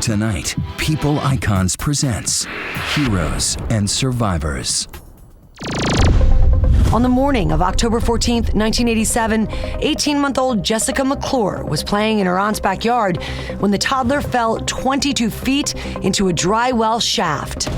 Tonight, People Icons presents Heroes and Survivors. On the morning of October 14th, 1987, 18-month-old Jessica McClure was playing in her aunt's backyard when the toddler fell 22 feet into a dry well shaft.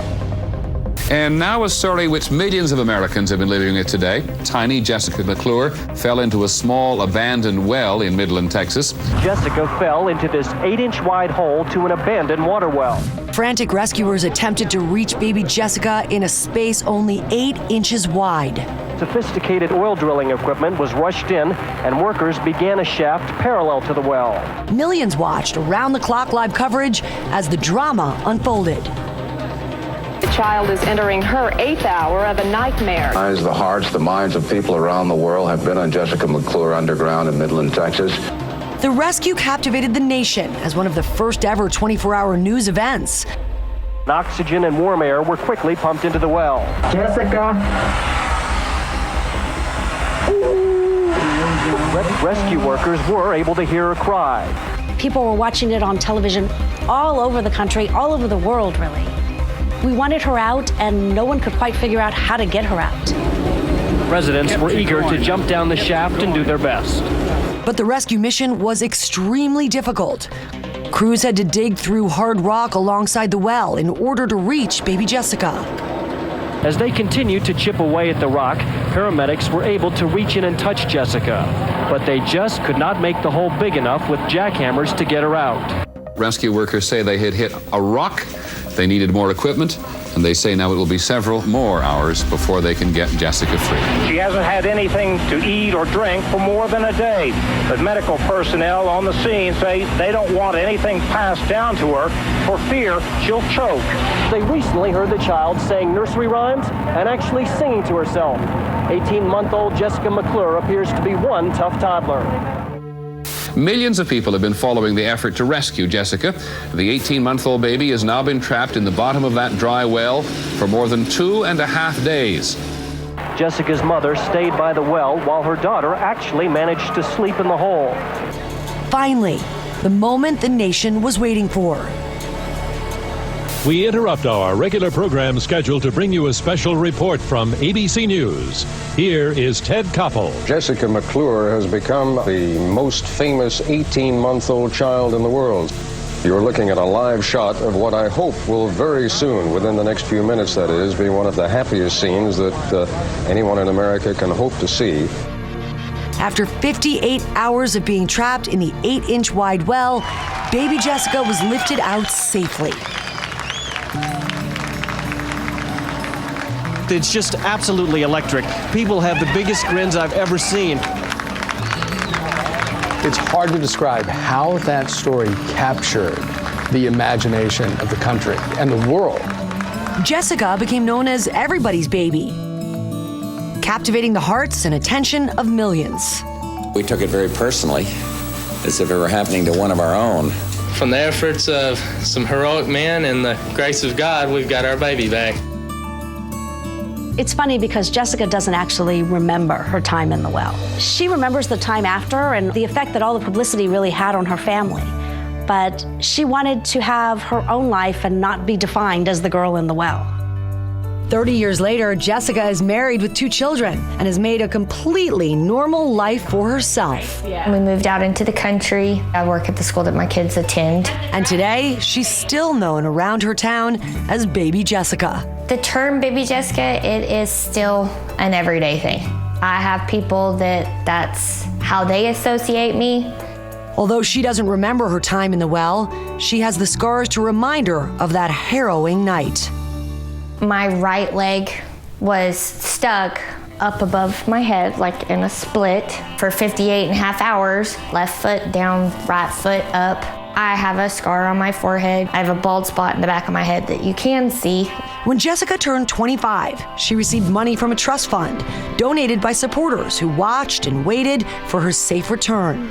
And now a story which millions of Americans have been living with today. Tiny Jessica McClure fell into a small abandoned well in Midland, Texas. Jessica fell into this 8-inch wide hole to an abandoned water well. Frantic rescuers attempted to reach baby Jessica in a space only 8 inches wide. Sophisticated oil drilling equipment was rushed in, and workers began a shaft parallel to the well. Millions watched around-the-clock live coverage as the drama unfolded. The child is entering her 8th hour of a nightmare. The hearts, the minds of people around the world have been on Jessica McClure underground in Midland, Texas. The rescue captivated the nation as one of the first ever 24-hour news events. Oxygen and warm air were quickly pumped into the well. Jessica. Rescue workers were able to hear her cry. People were watching it on television all over the country, all over the world, really. We wanted her out, and no one could quite figure out how to get her out. Residents were eager to jump down the shaft and do their best. But the rescue mission was extremely difficult. Crews had to dig through hard rock alongside the well in order to reach baby Jessica. As they continued to chip away at the rock, paramedics were able to reach in and touch Jessica, but they just could not make the hole big enough with jackhammers to get her out. Rescue workers say they had hit a rock. They needed more equipment, and they say now it will be several more hours before they can get Jessica free. She hasn't had anything to eat or drink for more than a day, but medical personnel on the scene say they don't want anything passed down to her for fear she'll choke. They recently heard the child saying nursery rhymes and actually singing to herself. 18-month-old Jessica McClure appears to be one tough toddler. Millions of people have been following the effort to rescue Jessica. The 18-month-old baby has now been trapped in the bottom of that dry well for more than 2.5 days. Jessica's mother stayed by the well while her daughter actually managed to sleep in the hole. Finally, the moment the nation was waiting for. We interrupt our regular program schedule to bring you a special report from ABC News. Here is Ted Koppel. Jessica McClure has become the most famous 18-month-old child in the world. You're looking at a live shot of what I hope will very soon, within the next few minutes that is, be one of the happiest scenes that anyone in America can hope to see. After 58 hours of being trapped in the 8-inch wide well, baby Jessica was lifted out safely. It's just absolutely electric. People have the biggest grins I've ever seen. It's hard to describe how that story captured the imagination of the country and the world. Jessica became known as everybody's baby, captivating the hearts and attention of millions. We took it very personally, as if it were happening to one of our own. From the efforts of some heroic men and the grace of God, we've got our baby back. It's funny because Jessica doesn't actually remember her time in the well. She remembers the time after and the effect that all the publicity really had on her family. But she wanted to have her own life and not be defined as the girl in the well. 30 years later, Jessica is married with 2 children and has made a completely normal life for herself. We moved out into the country. I work at the school that my kids attend. And today, she's still known around her town as Baby Jessica. The term Baby Jessica, it is still an everyday thing. I have people that's how they associate me. Although she doesn't remember her time in the well, she has the scars to remind her of that harrowing night. My right leg was stuck up above my head, like in a split, for 58.5 hours. Left foot down, right foot up. I have a scar on my forehead. I have a bald spot in the back of my head that you can see. When Jessica turned 25, she received money from a trust fund donated by supporters who watched and waited for her safe return.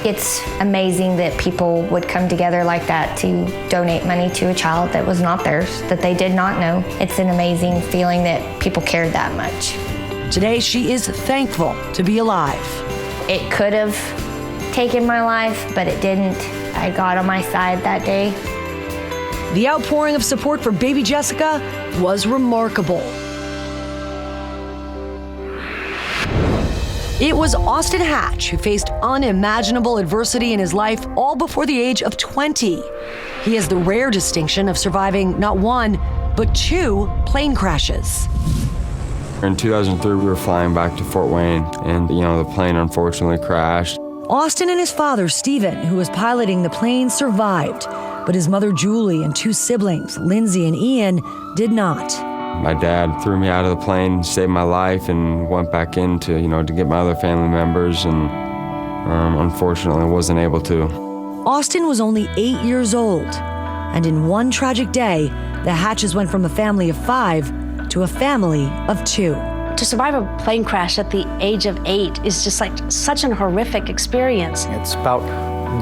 It's amazing that people would come together like that to donate money to a child that was not theirs, that they did not know. It's an amazing feeling that people cared that much. Today, she is thankful to be alive. It could have taken my life, but it didn't. had God on my side that day. The outpouring of support for baby Jessica was remarkable. It was Austin Hatch who faced unimaginable adversity in his life all before the age of 20. He has the rare distinction of surviving not one, but 2 plane crashes. In 2003, we were flying back to Fort Wayne, and the plane unfortunately crashed. Austin and his father, Stephen, who was piloting the plane, survived, but his mother, Julie, and 2 siblings, Lindsay and Ian, did not. My dad threw me out of the plane, saved my life, and went back in to get my other family members, and unfortunately wasn't able to. Austin was only 8 years old, and in one tragic day, the Hatches went from a family of 5 to a family of 2. To survive a plane crash at the age of 8 is just like such an horrific experience. It's about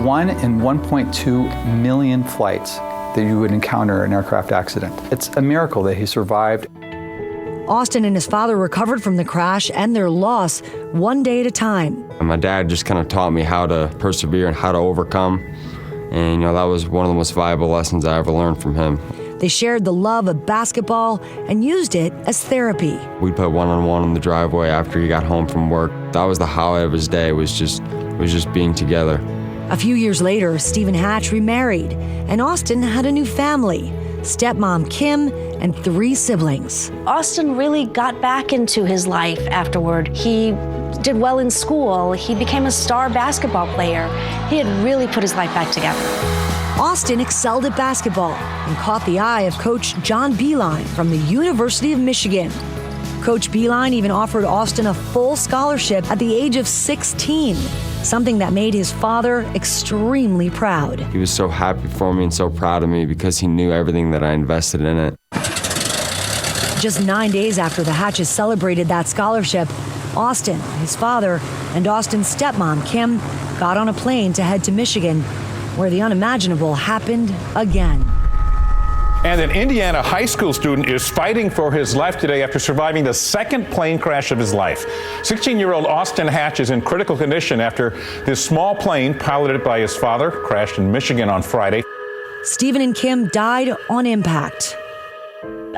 1 in 1.2 million flights that you would encounter an aircraft accident. It's a miracle that he survived. Austin and his father recovered from the crash and their loss one day at a time. And my dad just kind of taught me how to persevere and how to overcome. And that was one of the most valuable lessons I ever learned from him. They shared the love of basketball and used it as therapy. We'd play one-on-one in the driveway after he got home from work. That was the highlight of his day, was just being together. A few years later, Stephen Hatch remarried, and Austin had a new family, stepmom Kim and 3 siblings. Austin really got back into his life afterward. He did well in school. He became a star basketball player. He had really put his life back together. Austin excelled at basketball and caught the eye of Coach John Beilein from the University of Michigan. Coach Beilein even offered Austin a full scholarship at the age of 16, something that made his father extremely proud. He was so happy for me and so proud of me because he knew everything that I invested in it. Just 9 days after the Hatches celebrated that scholarship, Austin, his father, and Austin's stepmom, Kim, got on a plane to head to Michigan, where the unimaginable happened again. And an Indiana high school student is fighting for his life today after surviving the second plane crash of his life. 16-year-old Austin Hatch is in critical condition after this small plane, piloted by his father, crashed in Michigan on Friday. Stephen and Kim died on impact.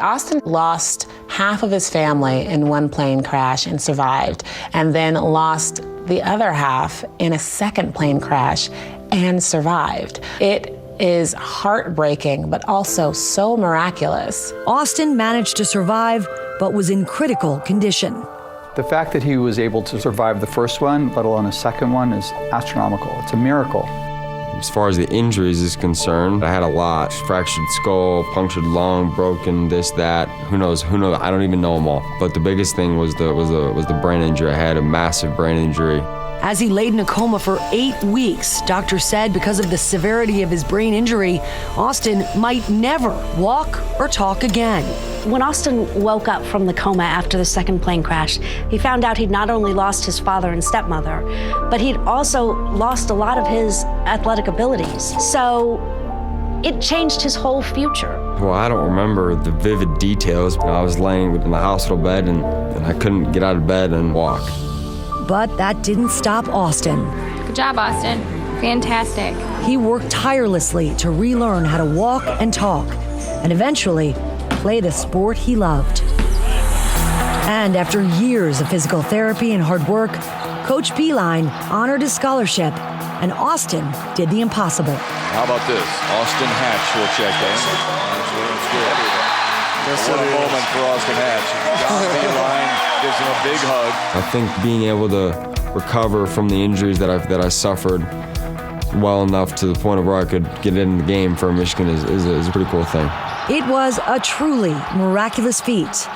Austin lost half of his family in one plane crash and survived, and then lost the other half in a second plane crash and survived. It is heartbreaking, but also so miraculous. Austin managed to survive, but was in critical condition. The fact that he was able to survive the first one, let alone a second one, is astronomical. It's a miracle. As far as the injuries is concerned, I had a lot. Fractured skull, punctured lung, broken, this, that. Who knows? I don't even know them all. But the biggest thing was the brain injury. I had a massive brain injury. As he laid in a coma for 8 weeks, doctors said because of the severity of his brain injury, Austin might never walk or talk again. When Austin woke up from the coma after the second plane crash, he found out he'd not only lost his father and stepmother, but he'd also lost a lot of his athletic abilities. So it changed his whole future. Well, I don't remember the vivid details. I was laying in the hospital bed and I couldn't get out of bed and walk. But that didn't stop Austin. Good job, Austin. Fantastic. He worked tirelessly to relearn how to walk and talk, and eventually play the sport he loved. And after years of physical therapy and hard work, Coach Beilein honored his scholarship, and Austin did the impossible. How about this? Austin Hatch will check in. What a moment for Austin Hatch. John Beilein gives him a big hug. I think being able to recover from the injuries that I suffered well enough to the point of where I could get in the game for Michigan is a pretty cool thing. It was a truly miraculous feat.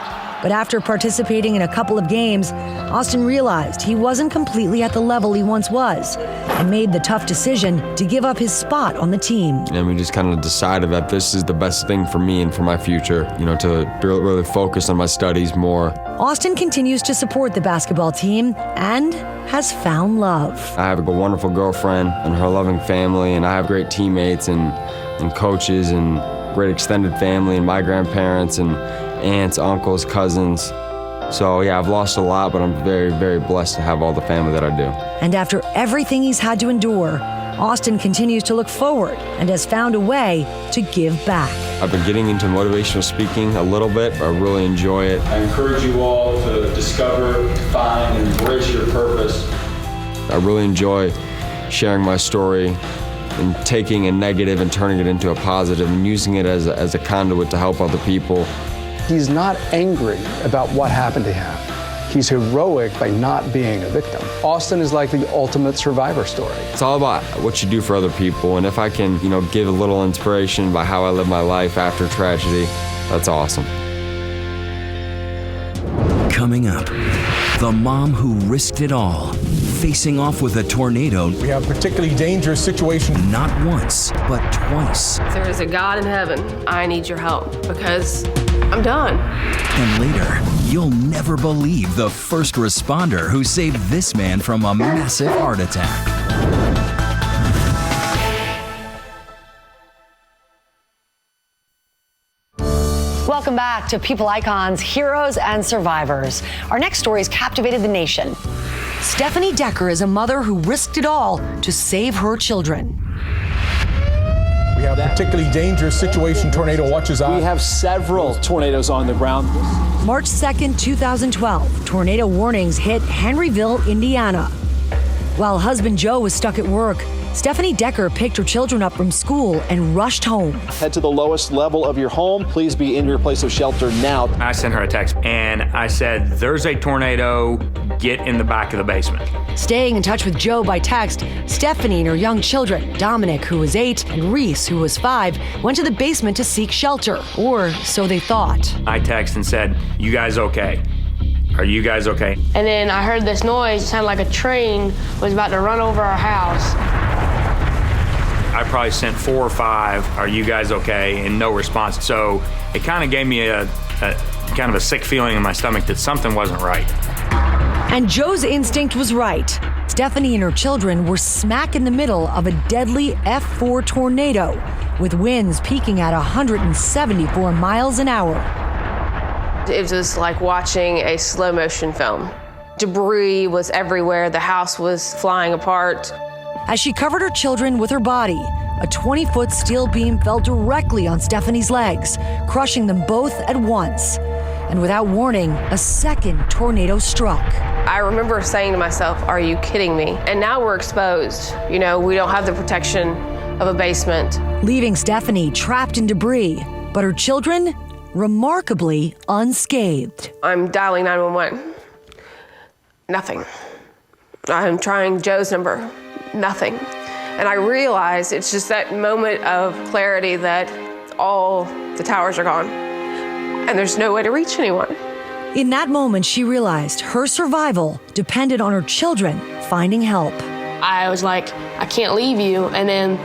But after participating in a couple of games, Austin realized he wasn't completely at the level he once was and made the tough decision to give up his spot on the team. And we just kind of decided that this is the best thing for me and for my future, to really focus on my studies more. Austin continues to support the basketball team and has found love. I have a wonderful girlfriend and her loving family, and I have great teammates and coaches and great extended family and my grandparents and aunts, uncles, cousins. So yeah, I've lost a lot, but I'm very, very blessed to have all the family that I do. And after everything he's had to endure, Austin continues to look forward and has found a way to give back. I've been getting into motivational speaking a little bit. I really enjoy it. I encourage you all to discover, find, and embrace your purpose. I really enjoy sharing my story and taking a negative and turning it into a positive and using it as a conduit to help other people. He's not angry about what happened to him. He's heroic by not being a victim. Austin is like the ultimate survivor story. It's all about what you do for other people, and if I can, give a little inspiration by how I live my life after tragedy, that's awesome. Coming up, the mom who risked it all, facing off with a tornado. We have a particularly dangerous situation. Not once, but twice. If there is a God in heaven, I need your help because I'm done. And later, you'll never believe the first responder who saved this man from a massive heart attack. Welcome back to People Icons, Heroes and Survivors. Our next story has captivated the nation. Stephanie Decker is a mother who risked it all to save her children. We have a particularly dangerous situation. Tornado watches out. We have several tornadoes on the ground. March 2nd, 2012, tornado warnings hit Henryville, Indiana. While husband Joe was stuck at work, Stephanie Decker picked her children up from school and rushed home. Head to the lowest level of your home. Please be in your place of shelter now. I sent her a text and I said, there's a tornado, get in the back of the basement. Staying in touch with Joe by text, Stephanie and her young children, Dominic, who was 8, and Reese, who was 5, went to the basement to seek shelter, or so they thought. I texted and said, you guys okay? Are you guys okay? And then I heard this noise, it sounded like a train was about to run over our house. I probably sent 4 or 5, are you guys okay? And no response. So it kind of gave me a kind of a sick feeling in my stomach that something wasn't right. And Joe's instinct was right. Stephanie and her children were smack in the middle of a deadly F4 tornado with winds peaking at 174 miles an hour. It was like watching a slow motion film. Debris was everywhere. The house was flying apart. As she covered her children with her body, a 20-foot steel beam fell directly on Stephanie's legs, crushing them both at once. And without warning, a second tornado struck. I remember saying to myself, are you kidding me? And now we're exposed. We don't have the protection of a basement. Leaving Stephanie trapped in debris, but her children remarkably unscathed. I'm dialing 911. Nothing. I'm trying Joe's number. Nothing. And I realized it's just that moment of clarity that all the towers are gone and there's no way to reach anyone. In that moment, she realized her survival depended on her children finding help. I was like, I can't leave you. And then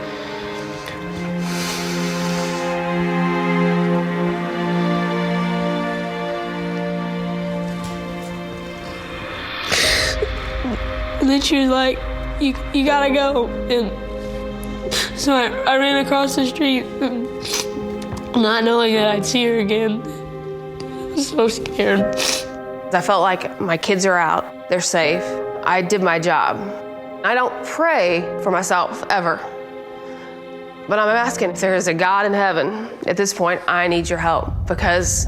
she was like, you gotta go. And so I ran across the street, not knowing that I'd see her again. I was so scared. I felt like my kids are out, they're safe. I did my job. I don't pray for myself ever, but I'm asking if there is a God in heaven, at this point, I need your help because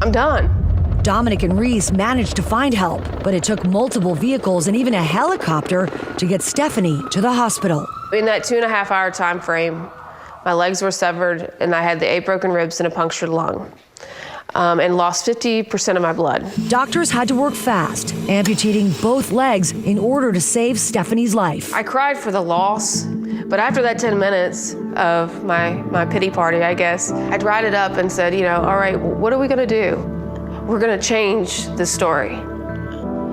I'm done. Dominic and Reese managed to find help, but it took multiple vehicles and even a helicopter to get Stephanie to the hospital. In that 2.5-hour time frame, my legs were severed and I had the 8 broken ribs and a punctured lung, and lost 50% of my blood. Doctors had to work fast, amputating both legs in order to save Stephanie's life. I cried for the loss, but after that 10 minutes of my pity party, I guess, I dried it up and said, all right, what are we gonna do? We're gonna change this story.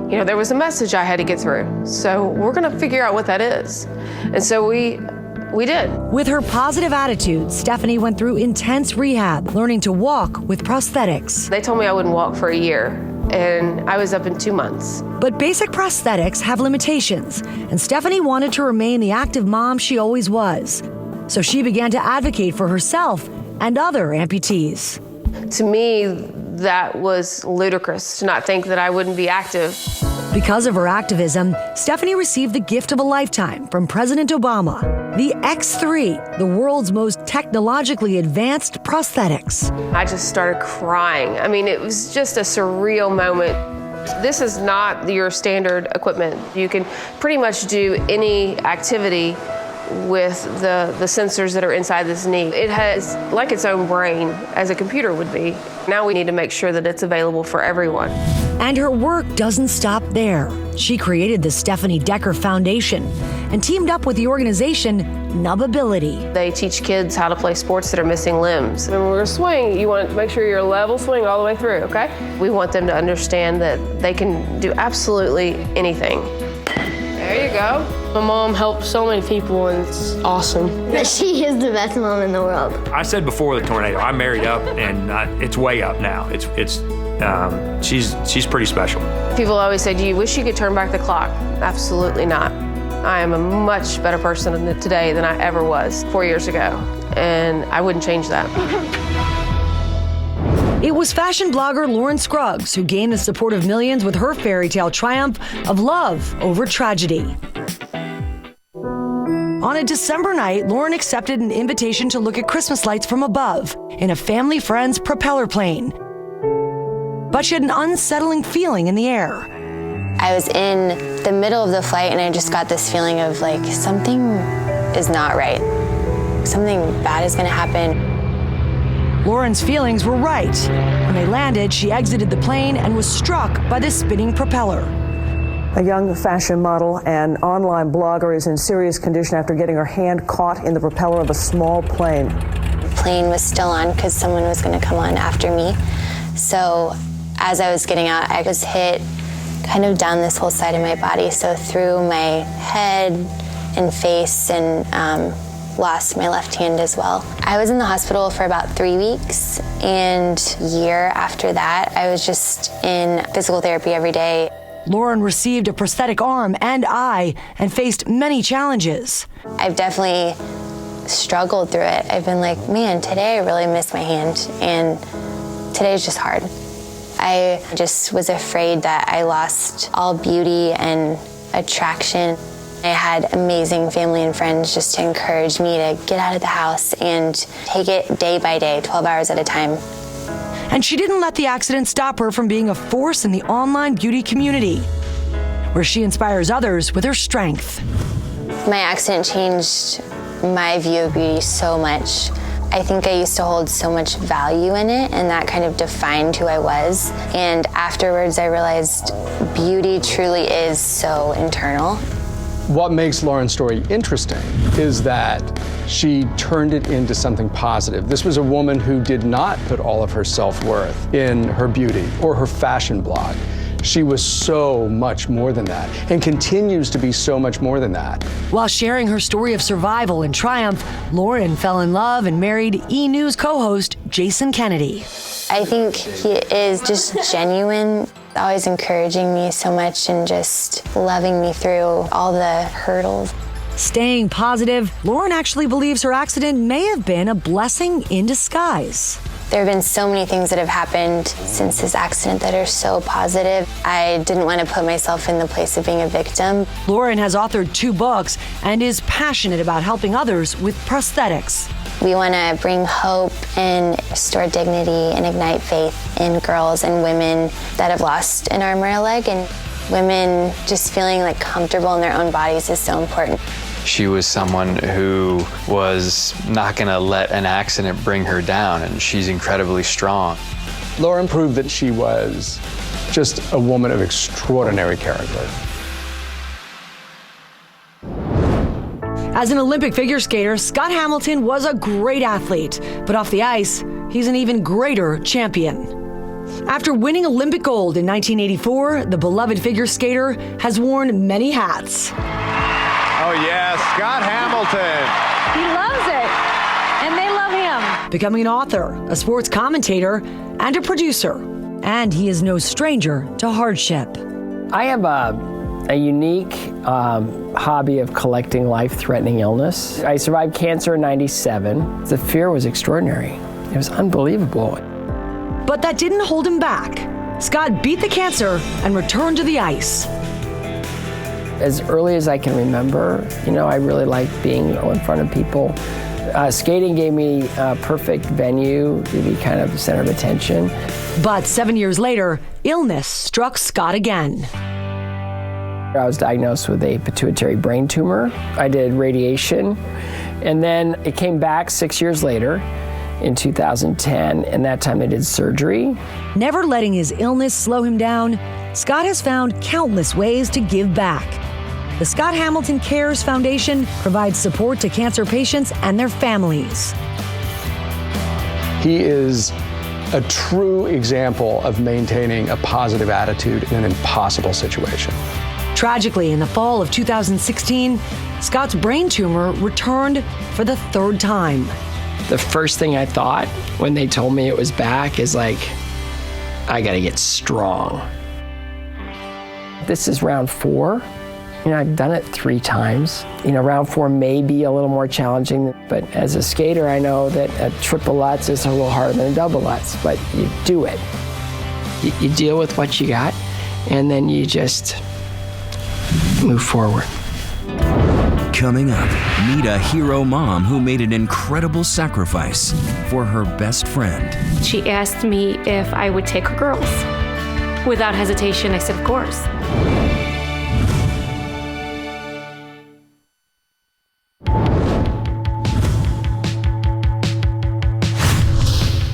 There was a message I had to get through, so we're gonna figure out what that is. And so we did. With her positive attitude, Stephanie went through intense rehab, learning to walk with prosthetics. They told me I wouldn't walk for a year, and I was up in 2 months. But basic prosthetics have limitations, and Stephanie wanted to remain the active mom she always was. So she began to advocate for herself and other amputees. To me, that was ludicrous to not think that I wouldn't be active. Because of her activism, Stephanie received the gift of a lifetime from President Obama, the X3, the world's most technologically advanced prosthetics. I just started crying. I mean, it was just a surreal moment. This is not your standard equipment. You can pretty much do any activity with the sensors that are inside this knee. It has like its own brain, as a computer would be. Now we need to make sure that it's available for everyone. And her work doesn't stop there. She created the Stephanie Decker Foundation and teamed up with the organization Nubbability. They teach kids how to play sports that are missing limbs. When we're swing, you want to make sure you're level swing all the way through, okay? We want them to understand that they can do absolutely anything. There you go. My mom helped so many people, and it's awesome. She is the best mom in the world. I said before the tornado, I married up, and it's way up now. She's pretty special. People always say, do you wish you could turn back the clock? Absolutely not. I am a much better person today than I ever was 4 years ago, and I wouldn't change that. It was fashion blogger Lauren Scruggs who gained the support of millions with her fairy tale triumph of love over tragedy. On a December night, Lauren accepted an invitation to look at Christmas lights from above in a family friend's propeller plane. But she had an unsettling feeling in the air. I was in the middle of the flight and I just got this feeling of like something is not right. Something bad is going to happen. Lauren's feelings were right. When they landed, she exited the plane and was struck by the spinning propeller. A young fashion model and online blogger is in serious condition after getting her hand caught in the propeller of a small plane. The plane was still on because someone was going to come on after me. So as I was getting out, I was hit kind of down this whole side of my body. So through my head and face, and lost my left hand as well. I was in the hospital for about 3 weeks, and a year after that, I was just in physical therapy every day. Lauren received a prosthetic arm and eye and faced many challenges. I've definitely struggled through it. I've been like, man, today I really miss my hand, and today's just hard. I just was afraid that I lost all beauty and attraction. I had amazing family and friends just to encourage me to get out of the house and take it day by day, 12 hours at a time. And she didn't let the accident stop her from being a force in the online beauty community, where she inspires others with her strength. My accident changed my view of beauty so much. I think I used to hold so much value in it, and that kind of defined who I was. And afterwards, I realized beauty truly is so internal. What makes Lauren's story interesting is that she turned it into something positive. This was a woman who did not put all of her self-worth in her beauty or her fashion blog. She was so much more than that, and continues to be so much more than that. While sharing her story of survival and triumph, Lauren fell in love and married E! News co-host Jason Kennedy. I think he is just genuine, always encouraging me so much and just loving me through all the hurdles. Staying positive, Lauren actually believes her accident may have been a blessing in disguise. There have been so many things that have happened since this accident that are so positive. I didn't want to put myself in the place of being a victim. Lauren has authored 2 books and is passionate about helping others with prosthetics. We want to bring hope and restore dignity and ignite faith in girls and women that have lost an arm or a leg, and women just feeling like comfortable in their own bodies is so important. She was someone who was not going to let an accident bring her down, and she's incredibly strong. Lauren proved that she was just a woman of extraordinary character. As an Olympic figure skater, Scott Hamilton was a great athlete, but off the ice, he's an even greater champion. After winning Olympic gold in 1984, the beloved figure skater has worn many hats. Oh, yes, Scott Hamilton. He loves it, and they love him. Becoming an author, a sports commentator, and a producer. And he is no stranger to hardship. I have a unique hobby of collecting life-threatening illness. I survived cancer in '97. The fear was extraordinary. It was unbelievable. But that didn't hold him back. Scott beat the cancer and returned to the ice. As early as I can remember, I really liked being in front of people. Skating gave me a perfect venue to be kind of the center of attention. But 7 years later, illness struck Scott again. I was diagnosed with a pituitary brain tumor. I did radiation, and then it came back 6 years later in 2010, and that time they did surgery. Never letting his illness slow him down, Scott has found countless ways to give back. The Scott Hamilton Cares Foundation provides support to cancer patients and their families. He is a true example of maintaining a positive attitude in an impossible situation. Tragically, in the fall of 2016, Scott's brain tumor returned for the third time. The first thing I thought when they told me it was back is I gotta get strong. This is round 4. I've done it 3 times. Round 4 may be a little more challenging, but as a skater, I know that a triple Lutz is a little harder than a double Lutz, but you do it. You deal with what you got, and then you just move forward. Coming up, meet a hero mom who made an incredible sacrifice for her best friend. She asked me if I would take her girls. Without hesitation, I said, of course.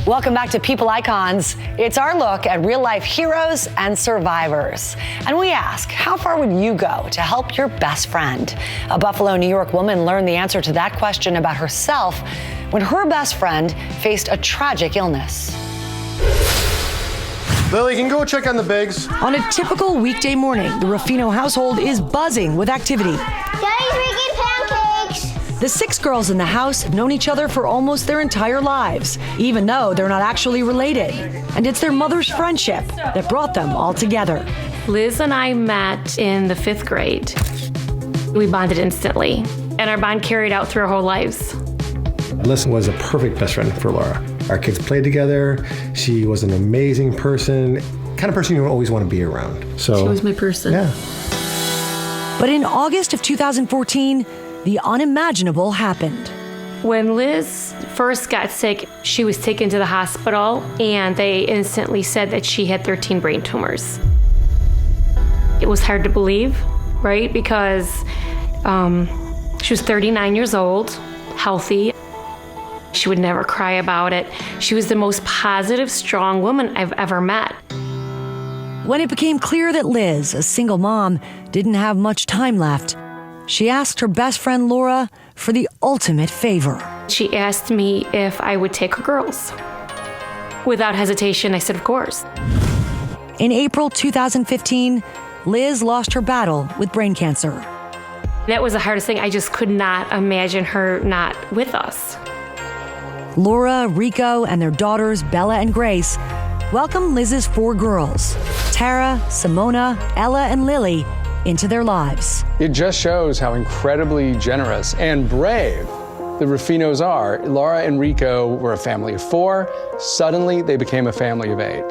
Welcome back to People Icons. It's our look at real-life heroes and survivors. And we ask, how far would you go to help your best friend? A Buffalo, New York woman learned the answer to that question about herself when her best friend faced a tragic illness. Lily, can you go check on the bigs? On a typical weekday morning, the Ruffino household is buzzing with activity. Daddy's making pancakes! The 6 girls in the house have known each other for almost their entire lives, even though they're not actually related. And it's their mother's friendship that brought them all together. Liz and I met in the 5th grade. We bonded instantly, and our bond carried out through our whole lives. Liz was a perfect best friend for Laura. Our kids played together. She was an amazing person, kind of person you always want to be around. So she was my person. Yeah. But in August of 2014, the unimaginable happened. When Liz first got sick, she was taken to the hospital, and they instantly said that she had 13 brain tumors. It was hard to believe, right? Because she was 39 years old, healthy. She would never cry about it. She was the most positive, strong woman I've ever met. When it became clear that Liz, a single mom, didn't have much time left, she asked her best friend Laura for the ultimate favor. She asked me if I would take her girls. Without hesitation, I said, of course. In April 2015, Liz lost her battle with brain cancer. That was the hardest thing. I just could not imagine her not with us. Laura, Rico, and their daughters, Bella and Grace, welcomed Liz's 4 girls, Tara, Simona, Ella, and Lily, into their lives. It just shows how incredibly generous and brave the Ruffinos are. Laura and Rico were a family of 4. Suddenly, they became a family of 8.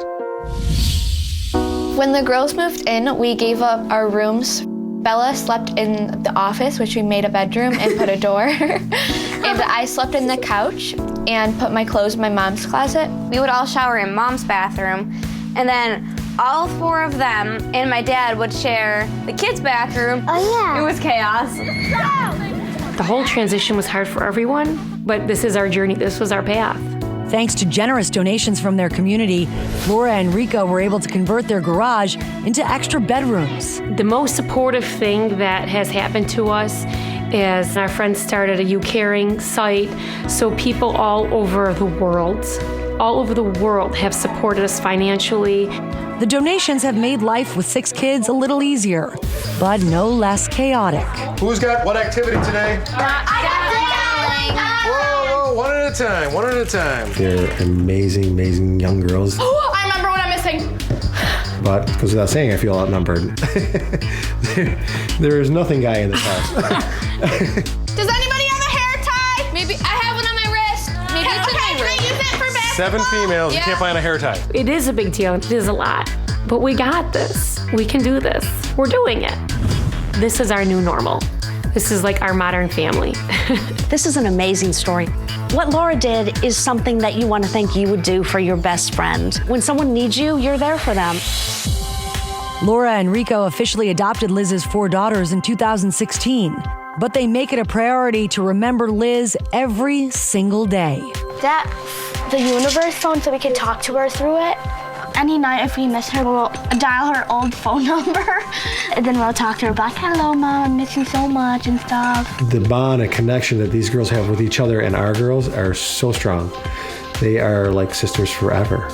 When the girls moved in, we gave up our rooms. Bella slept in the office, which we made a bedroom and put a door. And I slept in the couch and put my clothes in my mom's closet. We would all shower in mom's bathroom, and then all 4 of them and my dad would share the kids' bathroom. Oh, yeah. It was chaos. The whole transition was hard for everyone, but this is our journey. This was our path. Thanks to generous donations from their community, Laura and Rico were able to convert their garage into extra bedrooms. The most supportive thing that has happened to us is our friends started a U-Caring site, so people all over the world have supported us financially. The donations have made life with 6 kids a little easier, but no less chaotic. Who's got what activity today? Whoa, one at a time. They're amazing, amazing young girls. Oh, I remember what I'm missing. But goes without saying, I feel outnumbered. There is nothing guy in this house. Does anybody have a hair tie? Maybe I have one on my wrist. Maybe it's in my room. Can I use it for basketball? 7 females, you can't find a hair tie. It is a big deal. It is a lot. but we got this. We can do this. We're doing it. This is our new normal. This is like our modern family. This is an amazing story. What Laura did is something that you want to think you would do for your best friend. When someone needs you, you're there for them. Laura and Rico officially adopted Liz's 4 daughters in 2016, but they make it a priority to remember Liz every single day. The universe phone so we could talk to her through it. Any night if we miss her, we'll dial her old phone number and then we'll talk to her like, hello, Mom, I miss you so much and stuff. The bond and connection that these girls have with each other and our girls are so strong. They are like sisters forever.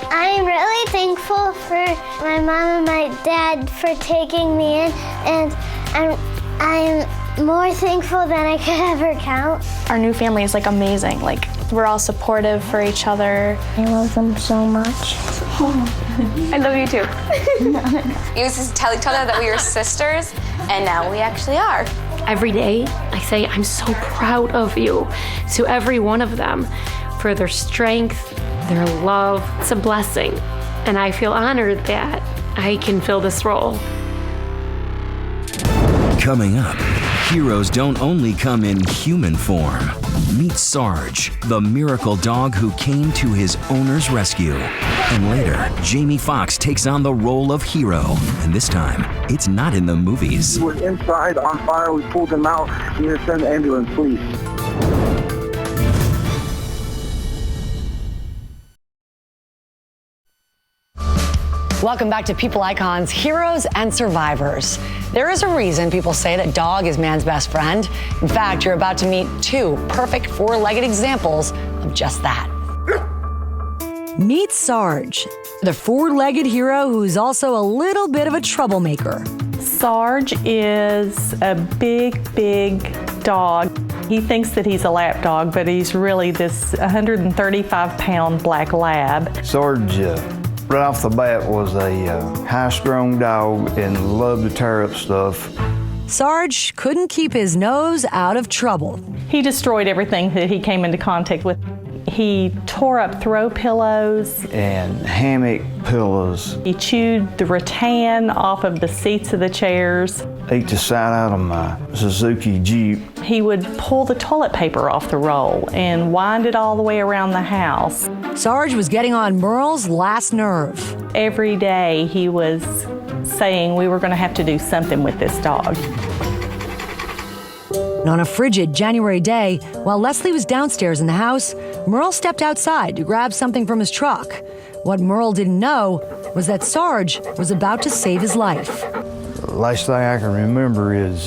I'm really thankful for my mom and my dad for taking me in, and I'm more thankful than I could ever count. Our new family is like amazing. Like, we're all supportive for each other. I love them so much. I love you too. We used to tell each other that we were sisters, and now we actually are. Every day, I say, I'm so proud of you, to every one of them, for their strength, their love. It's a blessing, and I feel honored that I can fill this role. Coming up, heroes don't only come in human form. Meet Sarge, the miracle dog who came to his owner's rescue. And later, Jamie Foxx takes on the role of hero. And this time, it's not in the movies. He was inside on fire. We pulled him out. We need to send the ambulance, please. Welcome back to People Icons, Heroes and Survivors. There is a reason people say that dog is man's best friend. In fact, you're about to meet 2 perfect 4-legged examples of just that. Meet Sarge, the 4-legged hero who's also a little bit of a troublemaker. Sarge is a big dog. He thinks that he's a lap dog, but he's really this 135-pound black lab. Sarge, right off the bat, was a high-strung dog and loved to tear up stuff. Sarge couldn't keep his nose out of trouble. He destroyed everything that he came into contact with. He tore up throw pillows and hammock pillows. He chewed the rattan off of the seats of the chairs. Ate the side out of my Suzuki Jeep. He would pull the toilet paper off the roll and wind it all the way around the house. Sarge was getting on Merle's last nerve. Every day he was saying we were going to have to do something with this dog. On a frigid January day, while Leslie was downstairs in the house, Merle stepped outside to grab something from his truck. What Merle didn't know was that Sarge was about to save his life. Last thing I can remember is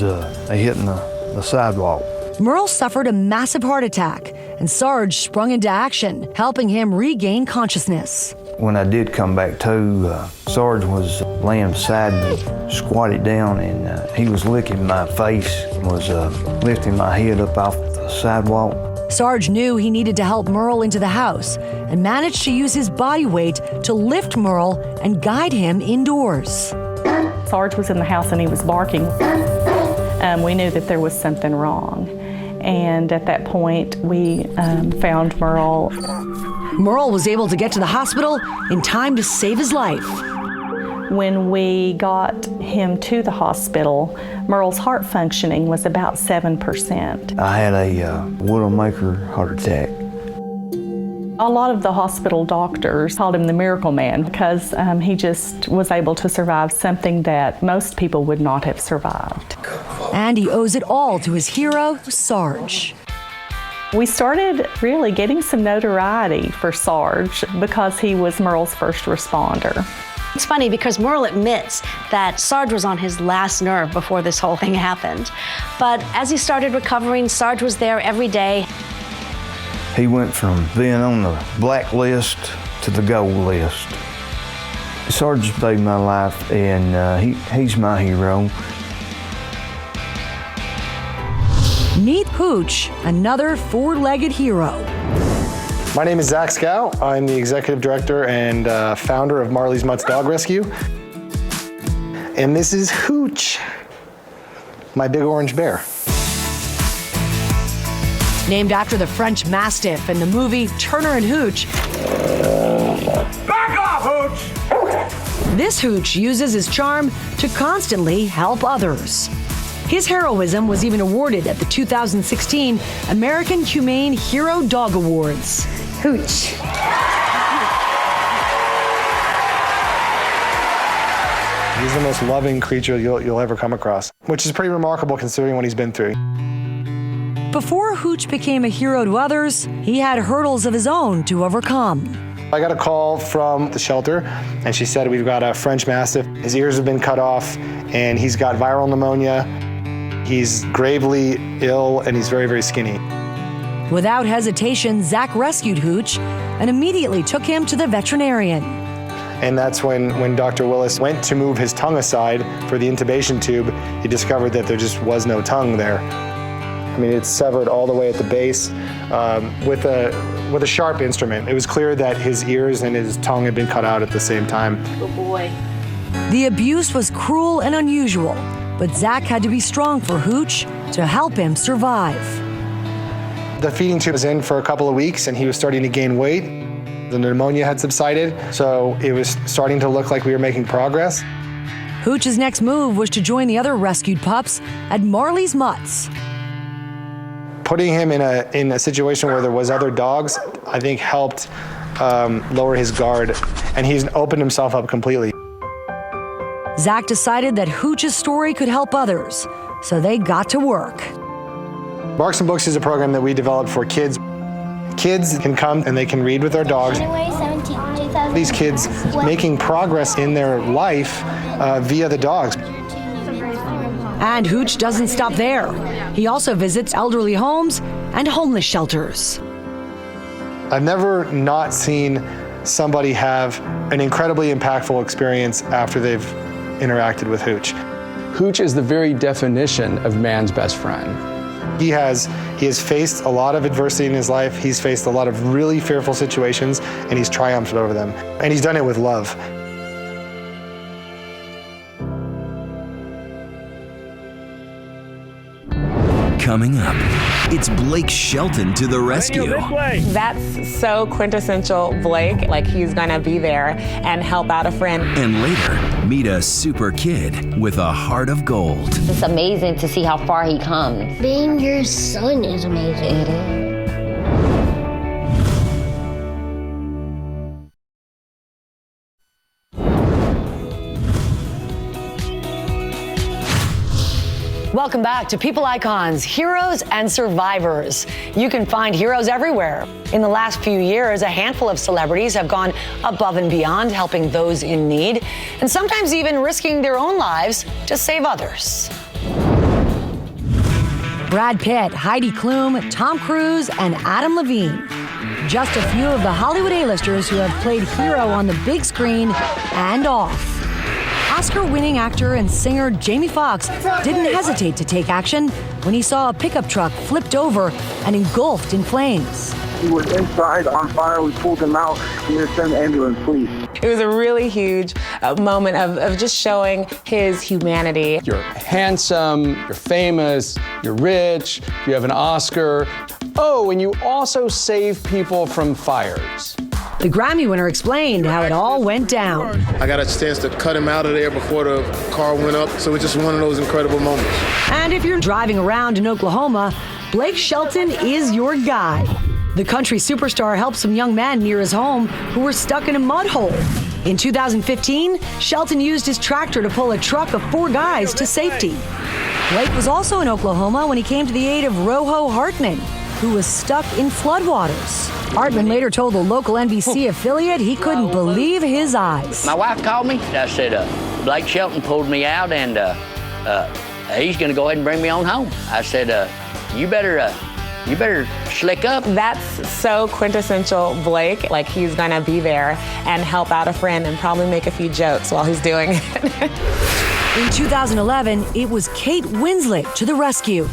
hitting the sidewalk. Merle suffered a massive heart attack, and Sarge sprung into action, helping him regain consciousness. When I did come back to, Sarge was laying beside me, squatted down, and he was licking my face, was lifting my head up off the sidewalk. Sarge knew he needed to help Merle into the house and managed to use his body weight to lift Merle and guide him indoors. Sarge was in the house and he was barking. We knew that there was something wrong. And at that point, we found Merle. Merle was able to get to the hospital in time to save his life. When we got him to the hospital, Merle's heart functioning was about 7%. I had a Widowmaker heart attack. A lot of the hospital doctors called him the miracle man because he just was able to survive something that most people would not have survived. And he owes it all to his hero, Sarge. We started really getting some notoriety for Sarge because he was Merle's first responder. It's funny because Merle admits that Sarge was on his last nerve before this whole thing happened. But as he started recovering, Sarge was there every day. He went from being on the blacklist to the gold list. Sarge saved my life, and he's my hero. Meet Pooch, another 4-legged hero. My name is Zach Scow. I'm the executive director and founder of Marley's Mutts Dog Rescue. And this is Hooch, my big orange bear. Named after the French Mastiff in the movie Turner and Hooch. Back off, Hooch! This Hooch uses his charm to constantly help others. His heroism was even awarded at the 2016 American Humane Hero Dog Awards. Hooch. He's the most loving creature you'll ever come across, which is pretty remarkable considering what he's been through. Before Hooch became a hero to others, he had hurdles of his own to overcome. I got a call from the shelter, and she said, we've got a French Mastiff. His ears have been cut off, and he's got viral pneumonia. He's gravely ill, and he's very, very skinny. Without hesitation, Zach rescued Hooch and immediately took him to the veterinarian. And that's when Dr. Willis went to move his tongue aside for the intubation tube, he discovered that there just was no tongue there. I mean, it's severed all the way at the base with a sharp instrument. It was clear that his ears and his tongue had been cut out at the same time. Good boy. The abuse was cruel and unusual, but Zach had to be strong for Hooch to help him survive. The feeding tube was in for a couple of weeks, and he was starting to gain weight. The pneumonia had subsided, so it was starting to look like we were making progress. Hooch's next move was to join the other rescued pups at Marley's Mutts. Putting him in a situation where there was other dogs, I think helped lower his guard, and he's opened himself up completely. Zach decided that Hooch's story could help others, so they got to work. Barks and Books is a program that we developed for kids. Kids can come and they can read with their dogs. January 17th, 2000. These kids making progress in their life via the dogs. And Hooch doesn't stop there. He also visits elderly homes and homeless shelters. I've never not seen somebody have an incredibly impactful experience after they've interacted with Hooch. Hooch is the very definition of man's best friend. He has faced a lot of adversity in his life. He's faced a lot of really fearful situations, and he's triumphed over them. And he's done it with love. Coming up, it's Blake Shelton to the rescue. That's so quintessential Blake, like he's gonna be there and help out a friend. And later, meet a super kid with a heart of gold. It's amazing to see how far he comes. Being your son is amazing. Welcome back to People Icons, Heroes and Survivors. You can find heroes everywhere. In the last few years, a handful of celebrities have gone above and beyond helping those in need, and sometimes even risking their own lives to save others. Brad Pitt, Heidi Klum, Tom Cruise, and Adam Levine. Just a few of the Hollywood A-listers who have played hero on the big screen and off. Oscar-winning actor and singer Jamie Foxx didn't hesitate to take action when he saw a pickup truck flipped over and engulfed in flames. He was inside on fire. We pulled him out. We had to send the ambulance, please. It was a really huge moment of just showing his humanity. You're handsome, you're famous, you're rich, you have an Oscar. Oh, and you also save people from fires. The Grammy winner explained how it all went down. I got a chance to cut him out of there before the car went up, so it's just one of those incredible moments. And if you're driving around in Oklahoma, Blake Shelton is your guy. The country superstar helped some young men near his home who were stuck in a mud hole. In 2015, Shelton used his tractor to pull a truck of 4 guys to safety. Blake was also in Oklahoma when he came to the aid of Rojo Hartman, who was stuck in floodwaters. Hartman later told the local NBC affiliate he couldn't believe his eyes. My wife called me. I said, Blake Shelton pulled me out, and he's going to go ahead and bring me on home. I said, you better slick up. That's so quintessential Blake, like he's gonna be there and help out a friend and probably make a few jokes while he's doing it. In 2011, it was Kate Winslet to the rescue.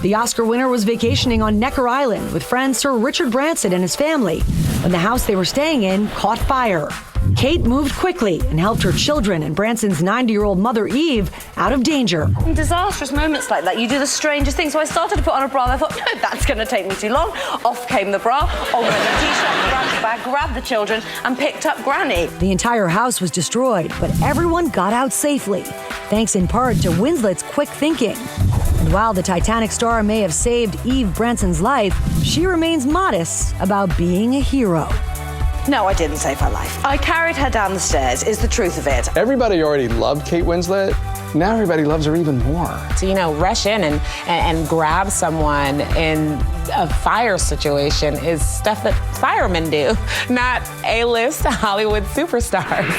The Oscar winner was vacationing on Necker Island with friend Sir Richard Branson and his family when the house they were staying in caught fire. Kate moved quickly and helped her children and Branson's 90-year-old mother, Eve, out of danger. In disastrous moments like that, you do the strangest things. So I started to put on a bra and I thought, no, that's going to take me too long. Off came the bra, on went the t-shirt, grabbed the bag, grabbed the children and picked up Granny. The entire house was destroyed, but everyone got out safely, thanks in part to Winslet's quick thinking. And while the Titanic star may have saved Eve Branson's life, she remains modest about being a hero. No, I didn't save her life. I carried her down the stairs, is the truth of it. Everybody already loved Kate Winslet. Now everybody loves her even more. To, rush in and grab someone in a fire situation is stuff that firemen do, not A-list Hollywood superstars.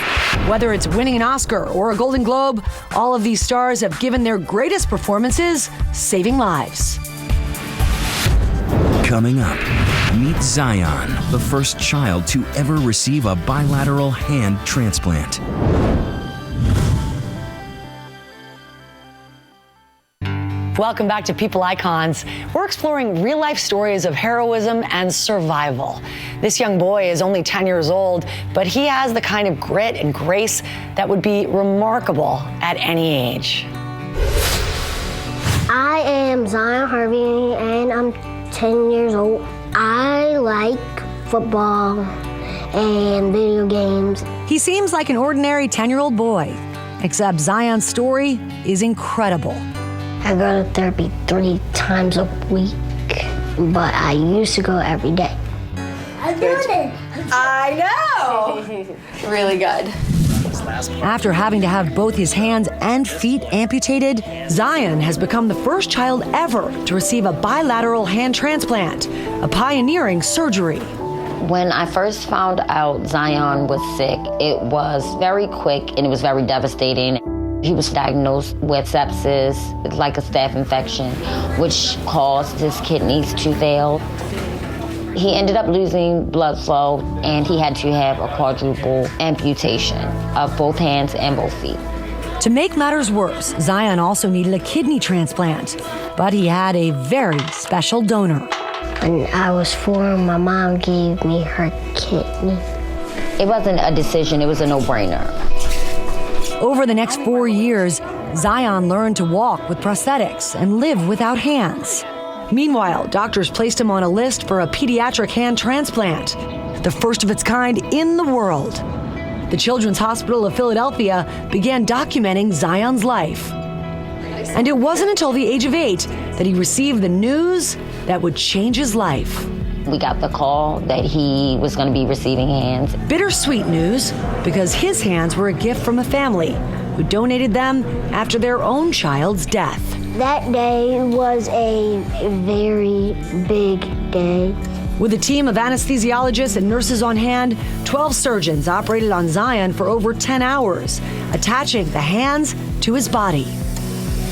Whether it's winning an Oscar or a Golden Globe, all of these stars have given their greatest performances saving lives. Coming up, meet Zion, the first child to ever receive a bilateral hand transplant. Welcome back to People Icons. We're exploring real-life stories of heroism and survival. This young boy is only 10 years old, but he has the kind of grit and grace that would be remarkable at any age. I am Zion Harvey, and I'm 10 years old. I like football and video games. He seems like an ordinary 10-year-old boy, except Zion's story is incredible. I go to therapy 3 times a week, but I used to go every day. I did it. I know. Really good. After having to have both his hands and feet amputated, Zion has become the first child ever to receive a bilateral hand transplant, a pioneering surgery. When I first found out Zion was sick, it was very quick and it was very devastating. He was diagnosed with sepsis, like a staph infection, which caused his kidneys to fail. He ended up losing blood flow, and he had to have a quadruple amputation of both hands and both feet. To make matters worse, Zion also needed a kidney transplant, but he had a very special donor. When I was 4, my mom gave me her kidney. It wasn't a decision, it was a no-brainer. Over the next 4 years, Zion learned to walk with prosthetics and live without hands. Meanwhile, doctors placed him on a list for a pediatric hand transplant, the first of its kind in the world. The Children's Hospital of Philadelphia began documenting Zion's life. And it wasn't until the age of 8 that he received the news that would change his life. We got the call that he was going to be receiving hands. Bittersweet news, because his hands were a gift from a family who donated them after their own child's death. That day was a very big day. With a team of anesthesiologists and nurses on hand, 12 surgeons operated on Zion for over 10 hours, attaching the hands to his body.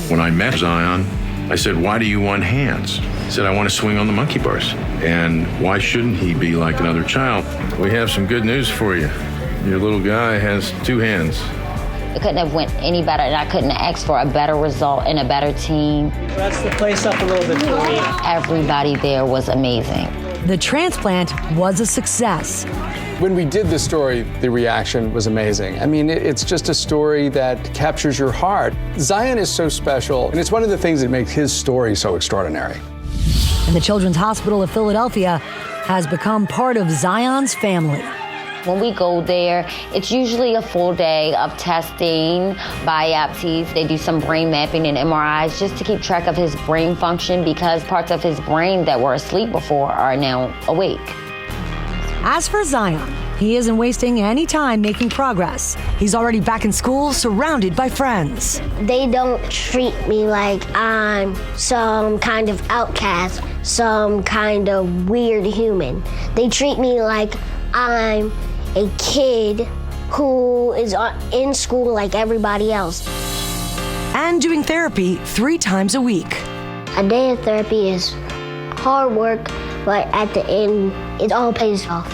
When I met Zion, I said, "Why do you want hands?" He said, "I want to swing on the monkey bars." And why shouldn't he be like another child? We have some good news for you. Your little guy has 2 hands. It couldn't have went any better, and I couldn't have asked for a better result and a better team. That's the place up a little bit for you. Everybody there was amazing. The transplant was a success. When we did this story, the reaction was amazing. I mean, it's just a story that captures your heart. Zion is so special, and it's one of the things that makes his story so extraordinary. And the Children's Hospital of Philadelphia has become part of Zion's family. When we go there, it's usually a full day of testing, biopsies. They do some brain mapping and MRIs just to keep track of his brain function, because parts of his brain that were asleep before are now awake. As for Zion, he isn't wasting any time making progress. He's already back in school, surrounded by friends. They don't treat me like I'm some kind of outcast, some kind of weird human. They treat me like I'm a kid who is in school like everybody else. And doing therapy 3 times a week. A day of therapy is hard work, but at the end, it all pays off.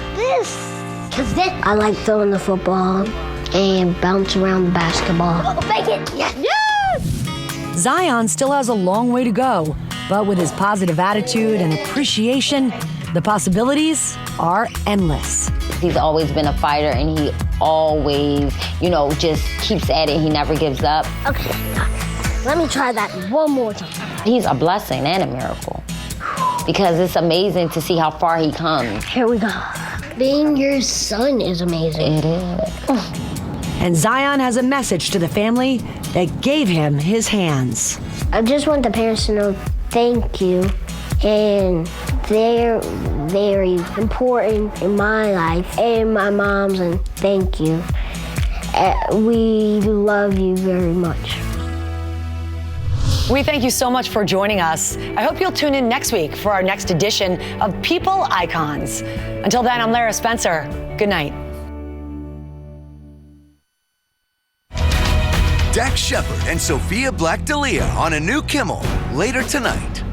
I like throwing the football and bounce around the basketball. Oh, make it! Yes! Zion still has a long way to go, but with his positive attitude and appreciation, the possibilities are endless. He's always been a fighter, and he always, just keeps at it. He never gives up. Okay, let me try that one more time. He's a blessing and a miracle because it's amazing to see how far he comes. Here we go. Being your son is amazing. It is. And Zion has a message to the family that gave him his hands. I just want the parents to know thank you, and they're very important in my life and my mom's, and thank you. We love you very much. We thank you so much for joining us. I hope you'll tune in next week for our next edition of People Icons. Until then, I'm Lara Spencer. Good night. Dax Shepard and Sophia Black-D'Elia on a new Kimmel later tonight.